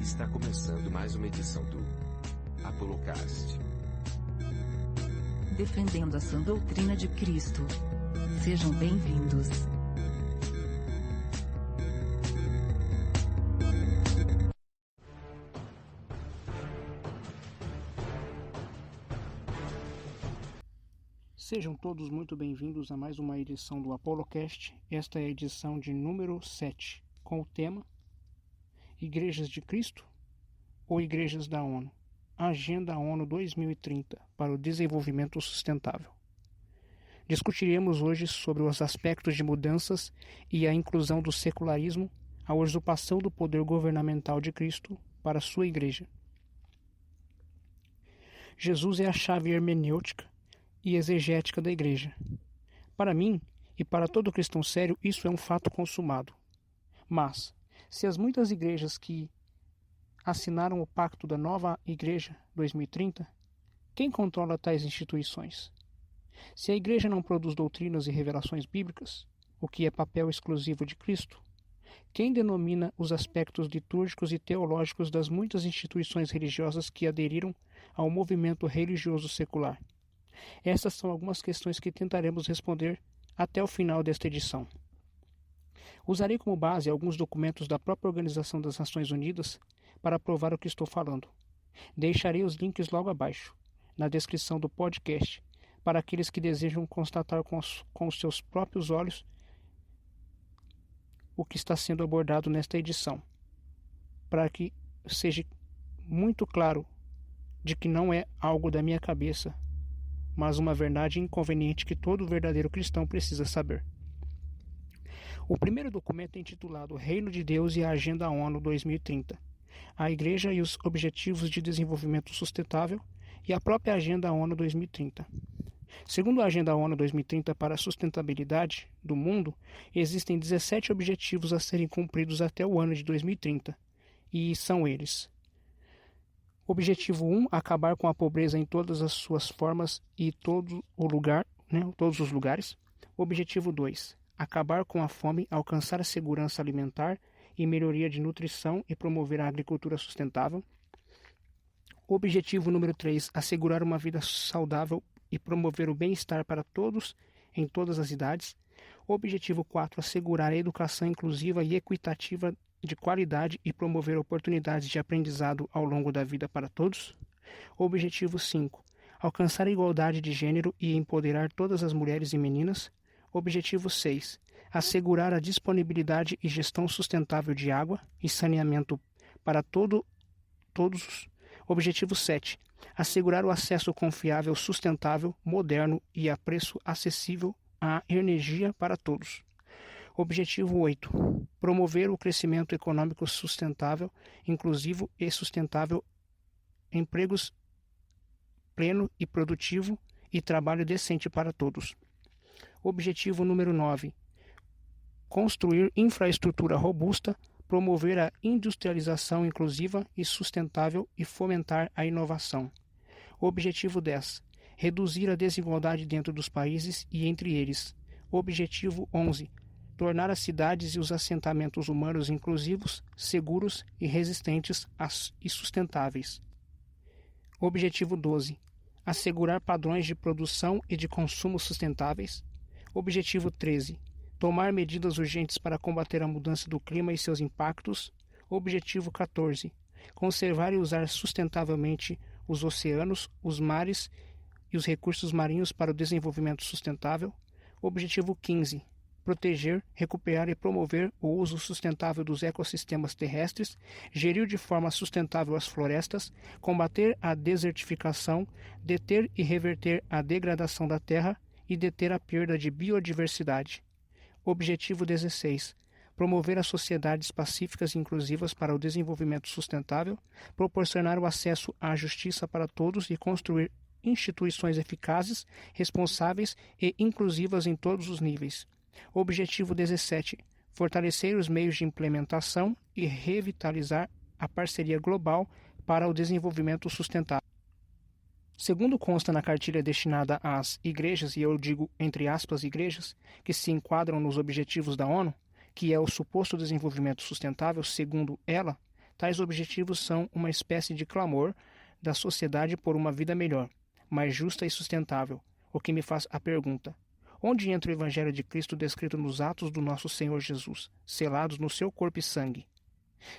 Está começando mais uma edição do Apolocast. Defendendo a sã doutrina de Cristo. Sejam bem-vindos. Sejam todos muito bem-vindos a mais uma edição do Apolocast. Esta é a edição de número 7, com o tema Igrejas de Cristo ou Igrejas da ONU? Agenda ONU 2030 para o Desenvolvimento Sustentável. Discutiremos hoje sobre os aspectos de mudanças e a inclusão do secularismo, a usurpação do poder governamental de Cristo para sua Igreja. Jesus é a chave hermenêutica e exegética da Igreja. Para mim, e para todo cristão sério, isso é um fato consumado. Mas, se as muitas igrejas que assinaram o Pacto da Nova Igreja 2030, quem controla tais instituições? Se a Igreja não produz doutrinas e revelações bíblicas, o que é papel exclusivo de Cristo, quem denomina os aspectos litúrgicos e teológicos das muitas instituições religiosas que aderiram ao movimento religioso secular? Essas são algumas questões que tentaremos responder até o final desta edição. Usarei como base alguns documentos da própria Organização das Nações Unidas para provar o que estou falando. Deixarei os links logo abaixo, na descrição do podcast, para aqueles que desejam constatar com os seus próprios olhos o que está sendo abordado nesta edição, para que seja muito claro de que não é algo da minha cabeça, mas uma verdade inconveniente que todo verdadeiro cristão precisa saber. O primeiro documento é intitulado Reino de Deus e a Agenda ONU 2030, a Igreja e os Objetivos de Desenvolvimento Sustentável e a própria Agenda ONU 2030. Segundo a Agenda ONU 2030 para a Sustentabilidade do Mundo, existem 17 objetivos a serem cumpridos até o ano de 2030, e são eles: Objetivo 1, acabar com a pobreza em todas as suas formas e todos os lugares. Objetivo 2, acabar com a fome, alcançar a segurança alimentar e melhoria de nutrição e promover a agricultura sustentável. Objetivo número 3, assegurar uma vida saudável e promover o bem-estar para todos em todas as idades. Objetivo 4, assegurar a educação inclusiva e equitativa de qualidade e promover oportunidades de aprendizado ao longo da vida para todos. Objetivo 5, alcançar a igualdade de gênero e empoderar todas as mulheres e meninas. Objetivo 6, assegurar a disponibilidade e gestão sustentável de água e saneamento para todos. Objetivo 7, assegurar o acesso confiável, sustentável, moderno e a preço acessível à energia para todos. Objetivo 8, promover o crescimento econômico sustentável, inclusivo e sustentável, empregos pleno e produtivo e trabalho decente para todos. Objetivo número 9, construir infraestrutura robusta, promover a industrialização inclusiva e sustentável e fomentar a inovação. Objetivo 10, reduzir a desigualdade dentro dos países e entre eles. Objetivo 11, tornar as cidades e os assentamentos humanos inclusivos, seguros e resistentes e sustentáveis. Objetivo 12, assegurar padrões de produção e de consumo sustentáveis. Objetivo 13, tomar medidas urgentes para combater a mudança do clima e seus impactos. Objetivo 14, conservar e usar sustentavelmente os oceanos, os mares e os recursos marinhos para o desenvolvimento sustentável. Objetivo 15, proteger, recuperar e promover o uso sustentável dos ecossistemas terrestres, gerir de forma sustentável as florestas, combater a desertificação, deter e reverter a degradação da terra e deter a perda de biodiversidade. Objetivo 16, promover as sociedades pacíficas e inclusivas para o desenvolvimento sustentável, proporcionar o acesso à justiça para todos e construir instituições eficazes, responsáveis e inclusivas em todos os níveis. Objetivo 17, fortalecer os meios de implementação e revitalizar a parceria global para o desenvolvimento sustentável. Segundo consta na cartilha destinada às igrejas, e eu digo entre aspas igrejas, que se enquadram nos objetivos da ONU, que é o suposto desenvolvimento sustentável, segundo ela, tais objetivos são uma espécie de clamor da sociedade por uma vida melhor, mais justa e sustentável, o que me faz a pergunta: onde entra o Evangelho de Cristo descrito nos atos do nosso Senhor Jesus, selados no seu corpo e sangue?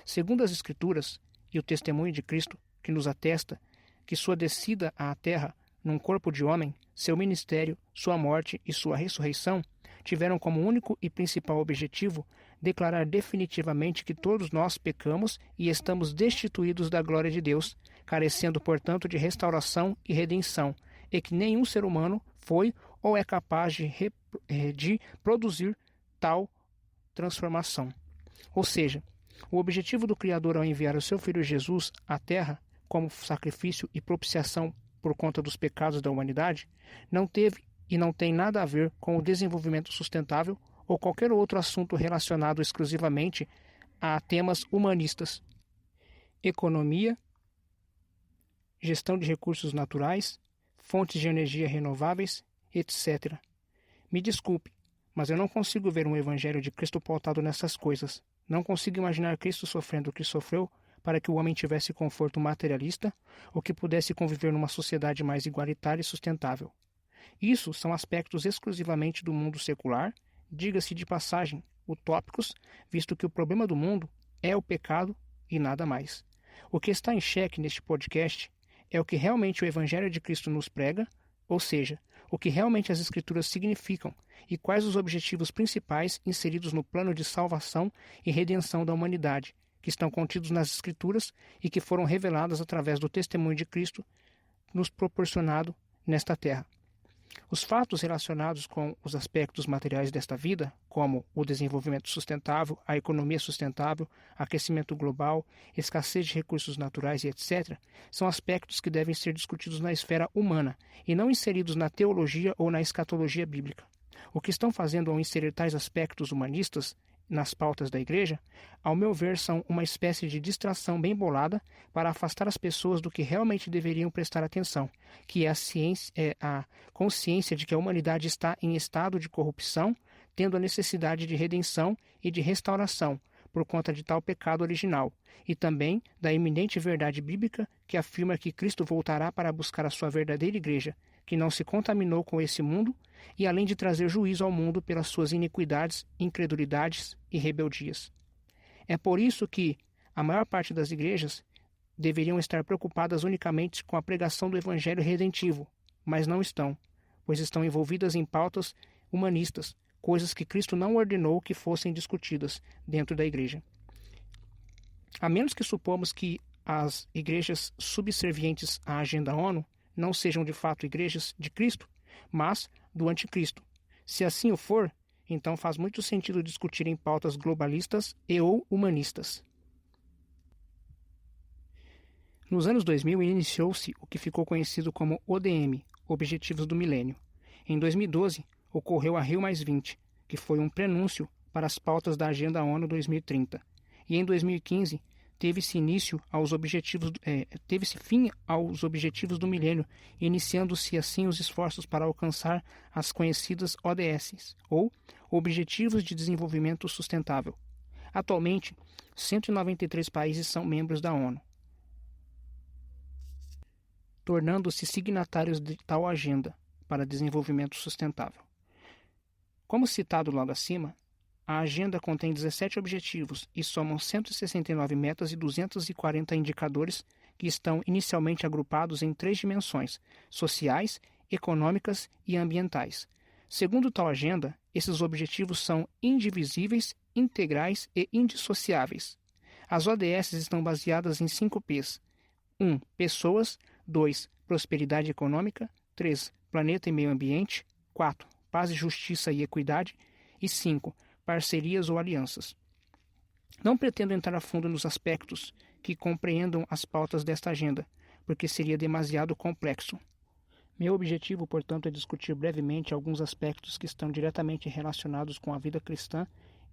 Segundo as Escrituras e o testemunho de Cristo, que nos atesta que sua descida à terra num corpo de homem, seu ministério, sua morte e sua ressurreição tiveram como único e principal objetivo declarar definitivamente que todos nós pecamos e estamos destituídos da glória de Deus, carecendo, portanto, de restauração e redenção, e que nenhum ser humano foi ou é capaz de produzir tal transformação. Ou seja, o objetivo do Criador ao enviar o seu Filho Jesus à Terra como sacrifício e propiciação por conta dos pecados da humanidade não teve e não tem nada a ver com o desenvolvimento sustentável ou qualquer outro assunto relacionado exclusivamente a temas humanistas, economia, gestão de recursos naturais, fontes de energia renováveis, etc. Me desculpe, mas eu não consigo ver um evangelho de Cristo pautado nessas coisas. Não consigo imaginar Cristo sofrendo o que sofreu para que o homem tivesse conforto materialista ou que pudesse conviver numa sociedade mais igualitária e sustentável. Isso são aspectos exclusivamente do mundo secular, diga-se de passagem, utópicos, visto que o problema do mundo é o pecado e nada mais. O que está em xeque neste podcast é o que realmente o Evangelho de Cristo nos prega, ou seja, o que realmente as Escrituras significam e quais os objetivos principais inseridos no plano de salvação e redenção da humanidade, que estão contidos nas Escrituras e que foram reveladas através do testemunho de Cristo nos proporcionado nesta terra. Os fatos relacionados com os aspectos materiais desta vida, como o desenvolvimento sustentável, a economia sustentável, aquecimento global, escassez de recursos naturais e etc., são aspectos que devem ser discutidos na esfera humana e não inseridos na teologia ou na escatologia bíblica. O que estão fazendo ao inserir tais aspectos humanistas nas pautas da Igreja, ao meu ver, são uma espécie de distração bem bolada para afastar as pessoas do que realmente deveriam prestar atenção, que é a consciência de que a humanidade está em estado de corrupção, tendo a necessidade de redenção e de restauração por conta de tal pecado original, e também da iminente verdade bíblica que afirma que Cristo voltará para buscar a sua verdadeira Igreja, que não se contaminou com esse mundo, e além de trazer juízo ao mundo pelas suas iniquidades, incredulidades e rebeldias. É por isso que a maior parte das igrejas deveriam estar preocupadas unicamente com a pregação do Evangelho redentivo, mas não estão, pois estão envolvidas em pautas humanistas, coisas que Cristo não ordenou que fossem discutidas dentro da igreja. A menos que supomos que as igrejas subservientes à agenda ONU não sejam de fato igrejas de Cristo, mas do anticristo. Se assim o for, então faz muito sentido discutir em pautas globalistas e ou humanistas. Nos anos 2000 iniciou-se o que ficou conhecido como ODM, Objetivos do Milênio. Em 2012, ocorreu a Rio+20, que foi um prenúncio para as pautas da Agenda ONU 2030. E em 2015, teve-se fim aos objetivos do milênio, iniciando-se assim os esforços para alcançar as conhecidas ODS, ou Objetivos de Desenvolvimento Sustentável. Atualmente, 193 países são membros da ONU, tornando-se signatários de tal agenda para desenvolvimento sustentável. Como citado logo acima, a agenda contém 17 objetivos e somam 169 metas e 240 indicadores que estão inicialmente agrupados em 3 dimensões: sociais, econômicas e ambientais. Segundo tal agenda, esses objetivos são indivisíveis, integrais e indissociáveis. As ODS estão baseadas em 5 P's: 1. Pessoas. 2. Prosperidade econômica. 3. Planeta e meio ambiente. 4. Paz, justiça e equidade. E 5. Parcerias ou alianças. Não pretendo entrar a fundo nos aspectos que compreendam as pautas desta agenda, porque seria demasiado complexo. Meu objetivo, portanto, é discutir brevemente alguns aspectos que estão diretamente relacionados com a vida cristã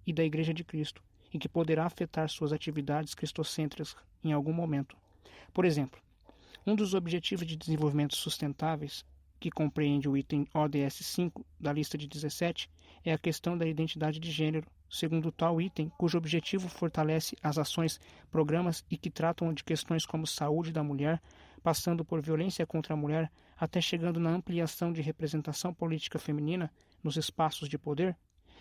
e da Igreja de Cristo, e que poderá afetar suas atividades cristocêntricas em algum momento. Por exemplo, um dos Objetivos de Desenvolvimento Sustentáveis, que compreende o item ODS 5 da lista de 17, é a questão da identidade de gênero, segundo tal item, cujo objetivo fortalece as ações, programas e que tratam de questões como saúde da mulher, passando por violência contra a mulher, até chegando na ampliação de representação política feminina nos espaços de poder,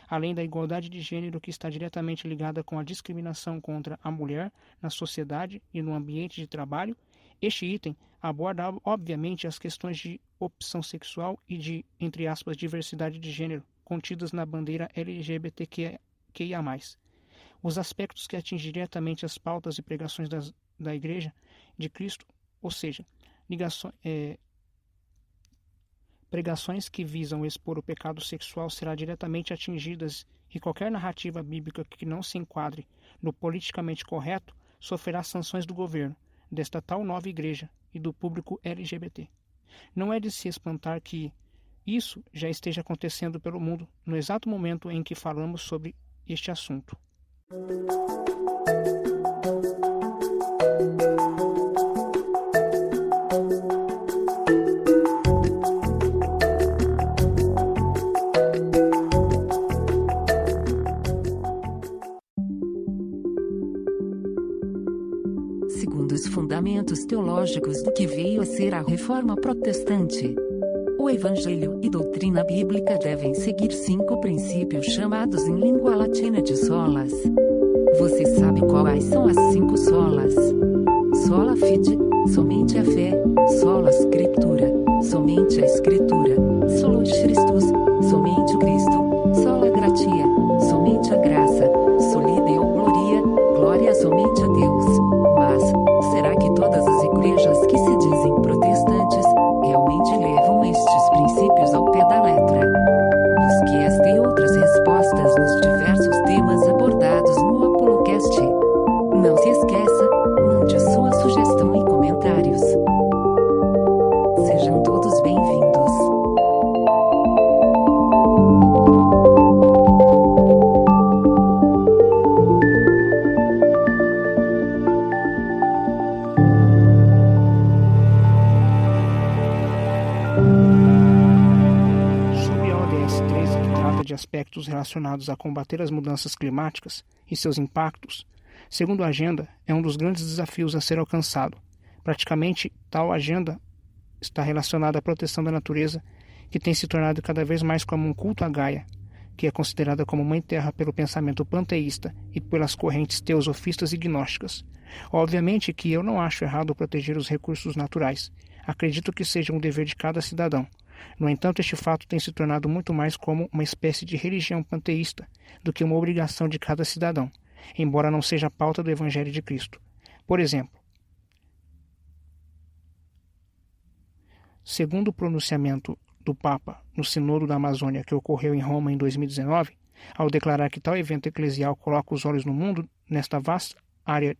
além da igualdade de gênero que está diretamente ligada com a discriminação contra a mulher na sociedade e no ambiente de trabalho. Este item aborda, obviamente, as questões de opção sexual e de, entre aspas, diversidade de gênero, contidas na bandeira LGBTQIA+. Os aspectos que atingem diretamente as pautas e pregações da Igreja de Cristo, ou seja, pregações que visam expor o pecado sexual será diretamente atingidas e qualquer narrativa bíblica que não se enquadre no politicamente correto sofrerá sanções do governo, desta tal nova igreja e do público LGBT. Não é de se espantar que isso já esteja acontecendo pelo mundo no exato momento em que falamos sobre este assunto. Segundo os fundamentos teológicos do que veio a ser a Reforma Protestante, o Evangelho e doutrina bíblica devem seguir 5 princípios chamados em língua latina de solas. Você sabe quais são as 5 solas? Sola fide, somente a fé; sola scriptura, somente a escritura; solos Christus, somente o Cristo; sola gratia, somente a graça; soli Deo gloria, glória somente a Deus. Mas, será que todas as igrejas que se dizem protestantes realmente levam estes princípios ao pé da letra? Busque esta e outras respostas nos diversos temas abordados no ApoloCast. Não se esqueça, mande sua sugestão e comentários. Sejam todos bem-vindos. De aspectos relacionados a combater as mudanças climáticas e seus impactos, segundo a agenda, é um dos grandes desafios a ser alcançado. Praticamente, tal agenda está relacionada à proteção da natureza, que tem se tornado cada vez mais como um culto a Gaia, que é considerada como mãe terra pelo pensamento panteísta e pelas correntes teosofistas e gnósticas. Obviamente que eu não acho errado proteger os recursos naturais. Acredito que seja um dever de cada cidadão. No entanto, este fato tem se tornado muito mais como uma espécie de religião panteísta do que uma obrigação de cada cidadão, embora não seja a pauta do Evangelho de Cristo. Por exemplo, segundo o pronunciamento do Papa no Sínodo da Amazônia que ocorreu em Roma em 2019, ao declarar que tal evento eclesial coloca os olhos no mundo nesta vasta área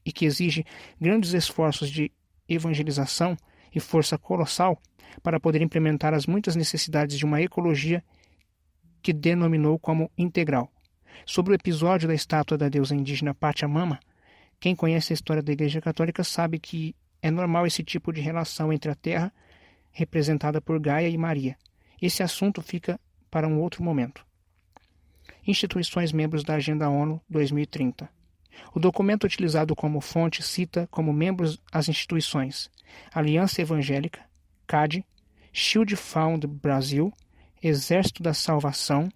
e que exige grandes esforços de evangelização e força colossal para poder implementar as muitas necessidades de uma ecologia que denominou como integral. Sobre o episódio da estátua da deusa indígena Pachamama, quem conhece a história da Igreja Católica sabe que é normal esse tipo de relação entre a Terra, representada por Gaia, e Maria. Esse assunto fica para um outro momento. Instituições membros da Agenda ONU 2030. O documento utilizado como fonte cita como membros as instituições Aliança Evangélica, CAD, Shield Fund Brasil, Exército da Salvação,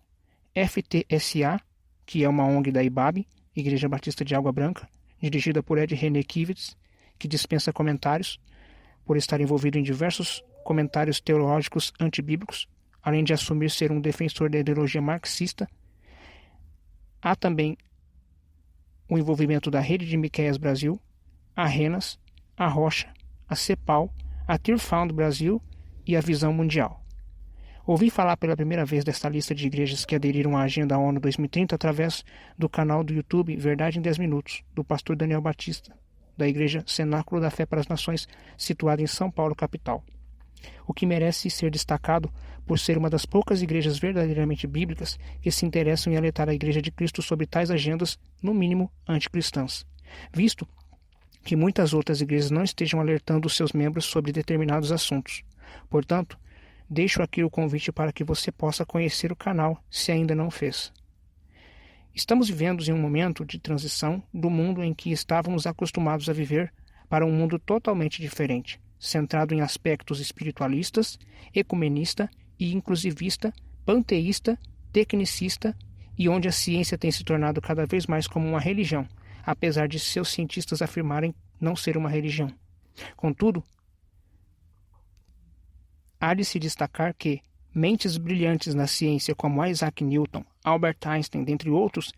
FTSA, que é uma ONG da IBAB, Igreja Batista de Água Branca, dirigida por Ed René Kivitz, que dispensa comentários, por estar envolvido em diversos comentários teológicos antibíblicos, além de assumir ser um defensor da ideologia marxista. Há também o envolvimento da Rede de Miqueias Brasil, a Renas, a Rocha, a CEPAL, a Tear Fund Brasil e a Visão Mundial. Ouvi falar pela primeira vez desta lista de igrejas que aderiram à Agenda ONU 2030 através do canal do YouTube Verdade em 10 Minutos, do pastor Daniel Batista, da Igreja Cenáculo da Fé para as Nações, situada em São Paulo, capital. O que merece ser destacado por ser uma das poucas igrejas verdadeiramente bíblicas que se interessam em alertar a Igreja de Cristo sobre tais agendas, no mínimo, anticristãs, visto que muitas outras igrejas não estejam alertando os seus membros sobre determinados assuntos. Portanto, deixo aqui o convite para que você possa conhecer o canal, se ainda não fez. Estamos vivendo em um momento de transição do mundo em que estávamos acostumados a viver para um mundo totalmente diferente, centrado em aspectos espiritualistas, ecumenista e inclusivista, panteísta, tecnicista e onde a ciência tem se tornado cada vez mais como uma religião, apesar de seus cientistas afirmarem não ser uma religião. Contudo, há de se destacar que mentes brilhantes na ciência como Isaac Newton, Albert Einstein, dentre outros,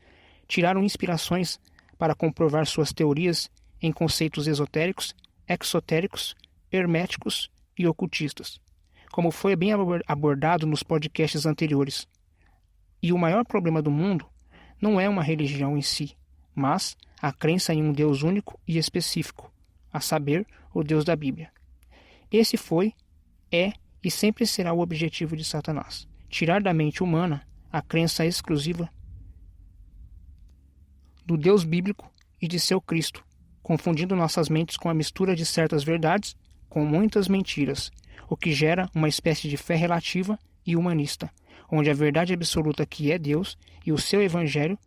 tiraram inspirações para comprovar suas teorias em conceitos esotéricos, exotéricos, herméticos e ocultistas, como foi bem abordado nos podcasts anteriores. E o maior problema do mundo não é uma religião em si, mas a crença em um Deus único e específico, a saber, o Deus da Bíblia. Esse foi, é e sempre será o objetivo de Satanás: tirar da mente humana a crença exclusiva do Deus bíblico e de seu Cristo, confundindo nossas mentes com a mistura de certas verdades com muitas mentiras, o que gera uma espécie de fé relativa e humanista, onde a verdade absoluta, que é Deus, e o seu evangelho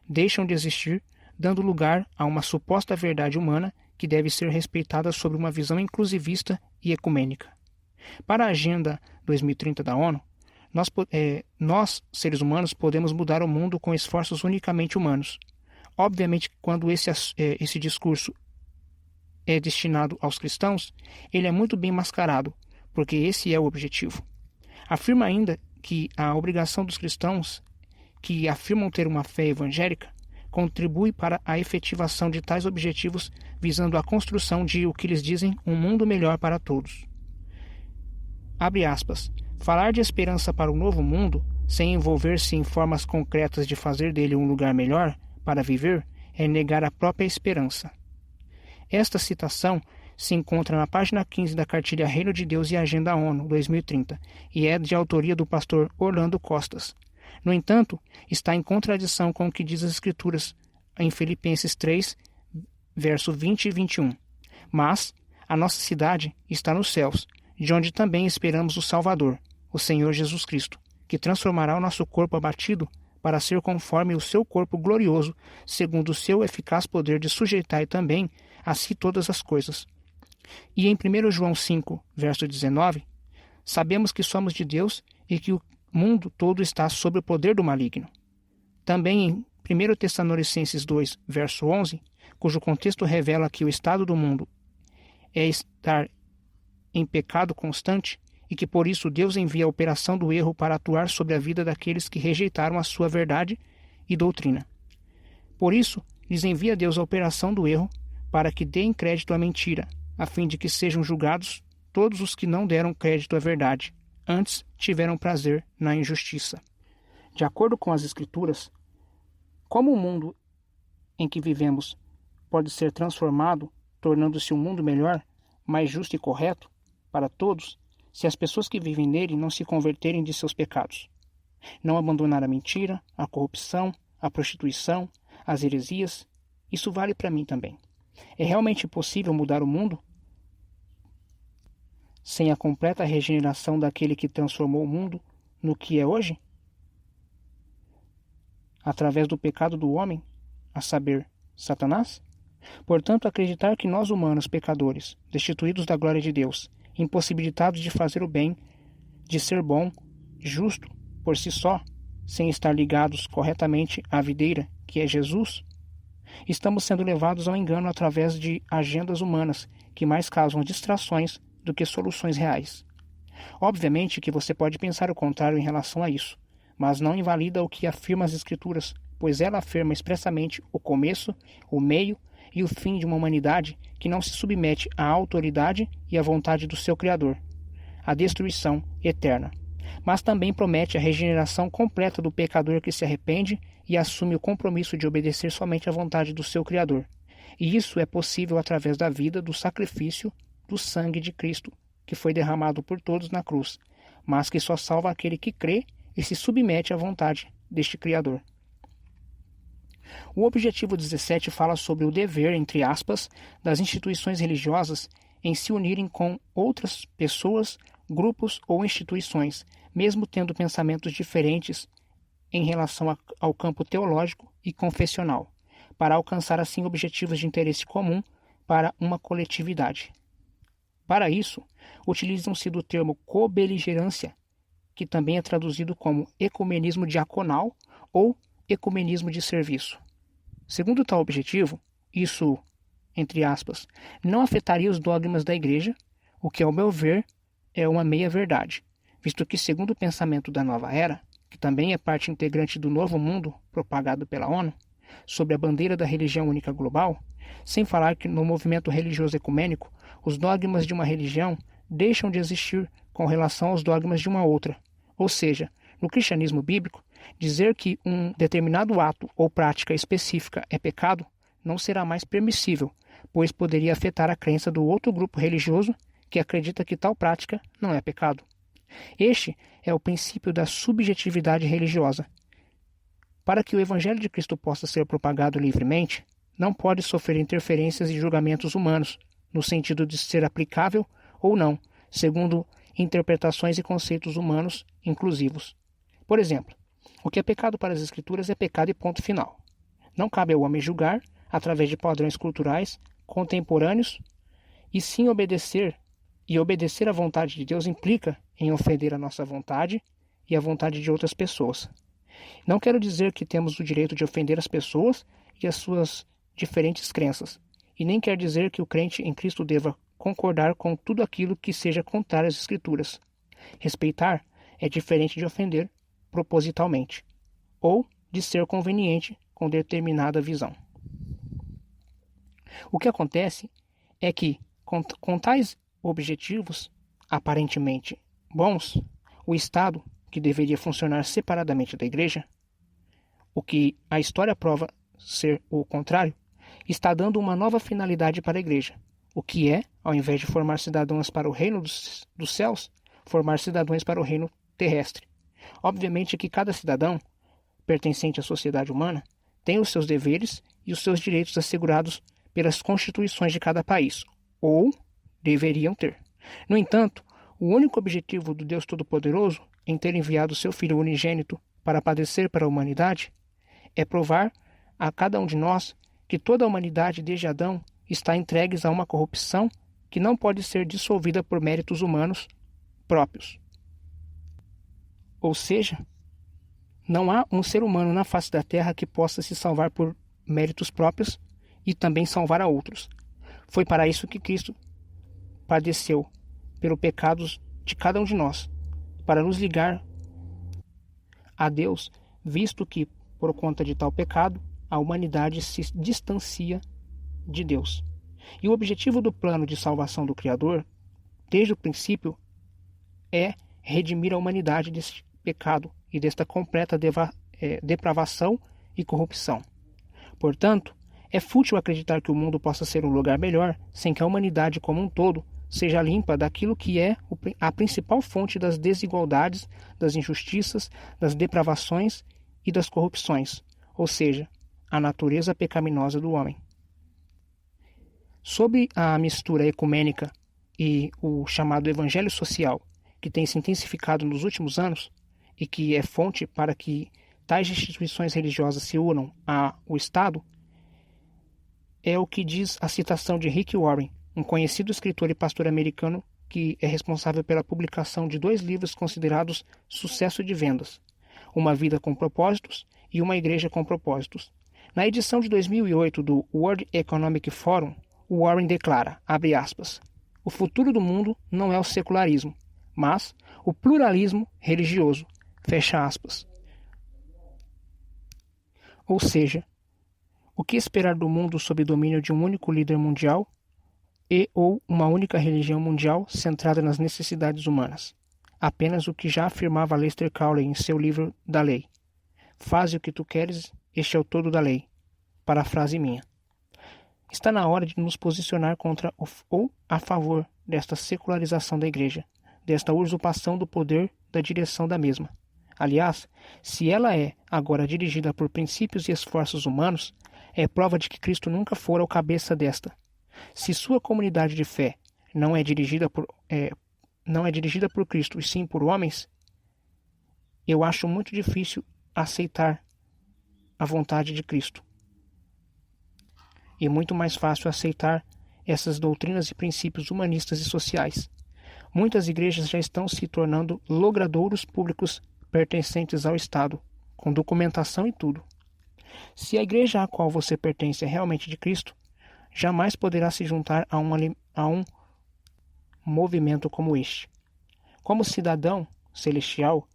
deixam de existir, dando lugar a uma suposta verdade humana que deve ser respeitada sob uma visão inclusivista e ecumênica. Para a Agenda 2030 da ONU, nós, seres humanos, podemos mudar o mundo com esforços unicamente humanos. Obviamente, quando esse discurso é destinado aos cristãos, ele é muito bem mascarado, porque esse é o objetivo. Afirma ainda que a obrigação dos cristãos, que afirmam ter uma fé evangélica, contribui para a efetivação de tais objetivos, visando a construção de o que eles dizem um mundo melhor para todos. Abre aspas. Falar de esperança para o novo mundo, sem envolver-se em formas concretas de fazer dele um lugar melhor para viver, é negar a própria esperança. Esta citação se encontra na página 15 da cartilha Reino de Deus e Agenda ONU 2030 e é de autoria do pastor Orlando Costas. No entanto, está em contradição com o que diz as Escrituras em Filipenses 3, verso 20 e 21. Mas a nossa cidade está nos céus, de onde também esperamos o Salvador, o Senhor Jesus Cristo, que transformará o nosso corpo abatido para ser conforme o seu corpo glorioso, segundo o seu eficaz poder de sujeitar também a si todas as coisas. E em 1 João 5, verso 19, sabemos que somos de Deus e que o mundo todo está sob o poder do maligno. Também em 1 Tessalonicenses 2, verso 11, cujo contexto revela que o estado do mundo é estar em pecado constante e que por isso Deus envia a operação do erro para atuar sobre a vida daqueles que rejeitaram a sua verdade e doutrina. Por isso, lhes envia Deus a operação do erro para que deem crédito à mentira, a fim de que sejam julgados todos os que não deram crédito à verdade, antes tiveram prazer na injustiça. De acordo com as Escrituras, como o mundo em que vivemos pode ser transformado, tornando-se um mundo melhor, mais justo e correto para todos, se as pessoas que vivem nele não se converterem de seus pecados, não abandonar a mentira, a corrupção, a prostituição, as heresias? Isso vale para mim também. É realmente possível mudar o mundo sem a completa regeneração daquele que transformou o mundo no que é hoje? Através do pecado do homem, a saber, Satanás? Portanto, acreditar que nós humanos pecadores, destituídos da glória de Deus, impossibilitados de fazer o bem, de ser bom, justo, por si só, sem estar ligados corretamente à videira, que é Jesus, estamos sendo levados ao engano através de agendas humanas que mais causam distrações do que soluções reais. Obviamente que você pode pensar o contrário em relação a isso, mas não invalida o que afirma as Escrituras, pois ela afirma expressamente o começo, o meio e o fim de uma humanidade que não se submete à autoridade e à vontade do seu Criador, a destruição eterna. Mas também promete a regeneração completa do pecador que se arrepende e assume o compromisso de obedecer somente à vontade do seu Criador. E isso é possível através da vida, do sacrifício, do sangue de Cristo, que foi derramado por todos na cruz, mas que só salva aquele que crê e se submete à vontade deste Criador. O objetivo 17 fala sobre o dever, entre aspas, das instituições religiosas em se unirem com outras pessoas grupos ou instituições, mesmo tendo pensamentos diferentes em relação ao campo teológico e confessional, para alcançar assim objetivos de interesse comum para uma coletividade. Para isso, utilizam-se do termo cobeligerância, que também é traduzido como ecumenismo diaconal ou ecumenismo de serviço. Segundo tal objetivo, isso, entre aspas, não afetaria os dogmas da Igreja, o que, ao meu ver, é uma meia-verdade, visto que, segundo o pensamento da Nova Era, que também é parte integrante do Novo Mundo propagado pela ONU, sob a bandeira da religião única global, sem falar que no movimento religioso ecumênico, os dogmas de uma religião deixam de existir com relação aos dogmas de uma outra. Ou seja, no cristianismo bíblico, dizer que um determinado ato ou prática específica é pecado não será mais permissível, pois poderia afetar a crença do outro grupo religioso que acredita que tal prática não é pecado. Este é o princípio da subjetividade religiosa. Para que o Evangelho de Cristo possa ser propagado livremente, não pode sofrer interferências e julgamentos humanos, no sentido de ser aplicável ou não, segundo interpretações e conceitos humanos inclusivos. Por exemplo, o que é pecado para as Escrituras é pecado e ponto final. Não cabe ao homem julgar, através de padrões culturais contemporâneos, e sim obedecer. E obedecer à vontade de Deus implica em ofender a nossa vontade e a vontade de outras pessoas. Não quero dizer que temos o direito de ofender as pessoas e as suas diferentes crenças, e nem quer dizer que o crente em Cristo deva concordar com tudo aquilo que seja contrário às Escrituras. Respeitar é diferente de ofender propositalmente, ou de ser conveniente com determinada visão. O que acontece é que, com tais objetivos aparentemente bons, o Estado, que deveria funcionar separadamente da Igreja, o que a história prova ser o contrário, está dando uma nova finalidade para a Igreja, o que é, ao invés de formar cidadãos para o reino dos céus, formar cidadãos para o reino terrestre. Obviamente que cada cidadão, pertencente à sociedade humana, tem os seus deveres e os seus direitos assegurados pelas constituições de cada país, ou deveriam ter. No entanto, o único objetivo do Deus Todo-Poderoso em ter enviado seu Filho unigênito para padecer para a humanidade é provar a cada um de nós que toda a humanidade desde Adão está entregue a uma corrupção que não pode ser dissolvida por méritos humanos próprios. Ou seja, não há um ser humano na face da terra que possa se salvar por méritos próprios e também salvar a outros. Foi para isso que Cristo padeceu, pelos pecados de cada um de nós, para nos ligar a Deus, visto que, por conta de tal pecado, a humanidade se distancia de Deus. E o objetivo do plano de salvação do Criador, desde o princípio, é redimir a humanidade deste pecado e desta completa depravação e corrupção. Portanto, é fútil acreditar que o mundo possa ser um lugar melhor sem que a humanidade como um todo seja limpa daquilo que é a principal fonte das desigualdades, das injustiças, das depravações e das corrupções, ou seja, a natureza pecaminosa do homem. Sobre a mistura ecumênica e o chamado evangelho social, que tem se intensificado nos últimos anos e que é fonte para que tais instituições religiosas se unam ao Estado, é o que diz a citação de Rick Warren, um conhecido escritor e pastor americano que é responsável pela publicação de 2 livros considerados sucesso de vendas, Uma Vida com Propósitos e Uma Igreja com Propósitos. Na edição de 2008 do World Economic Forum, Warren declara, abre aspas, o futuro do mundo não é o secularismo, mas o pluralismo religioso, fecha aspas. Ou seja, o que esperar do mundo sob domínio de um único líder mundial e ou uma única religião mundial centrada nas necessidades humanas? Apenas o que já afirmava Lester Crowley em seu livro Da Lei. Faze o que tu queres, este é o todo da lei. Parafrase minha. Está na hora de nos posicionar contra ou a favor desta secularização da Igreja, desta usurpação do poder da direção da mesma. Aliás, se ela é agora dirigida por princípios e esforços humanos, é prova de que Cristo nunca fora o cabeça desta. Se sua comunidade de fé não é dirigida não é dirigida por Cristo e sim por homens, eu acho muito difícil aceitar a vontade de Cristo. E muito mais fácil aceitar essas doutrinas e princípios humanistas e sociais. Muitas igrejas já estão se tornando logradouros públicos pertencentes ao Estado, com documentação e tudo. Se a igreja a qual você pertence é realmente de Cristo, jamais poderá se juntar a um movimento como este. Como cidadão celestial,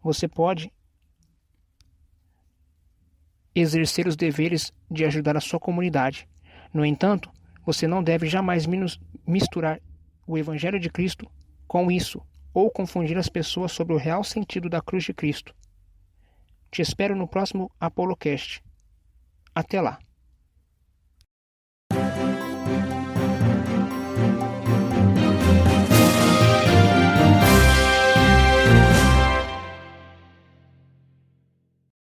você pode exercer os deveres de ajudar a sua comunidade. No entanto, você não deve jamais misturar o Evangelho de Cristo com isso, ou confundir as pessoas sobre o real sentido da cruz de Cristo. Te espero no próximo ApoloCast. Até lá!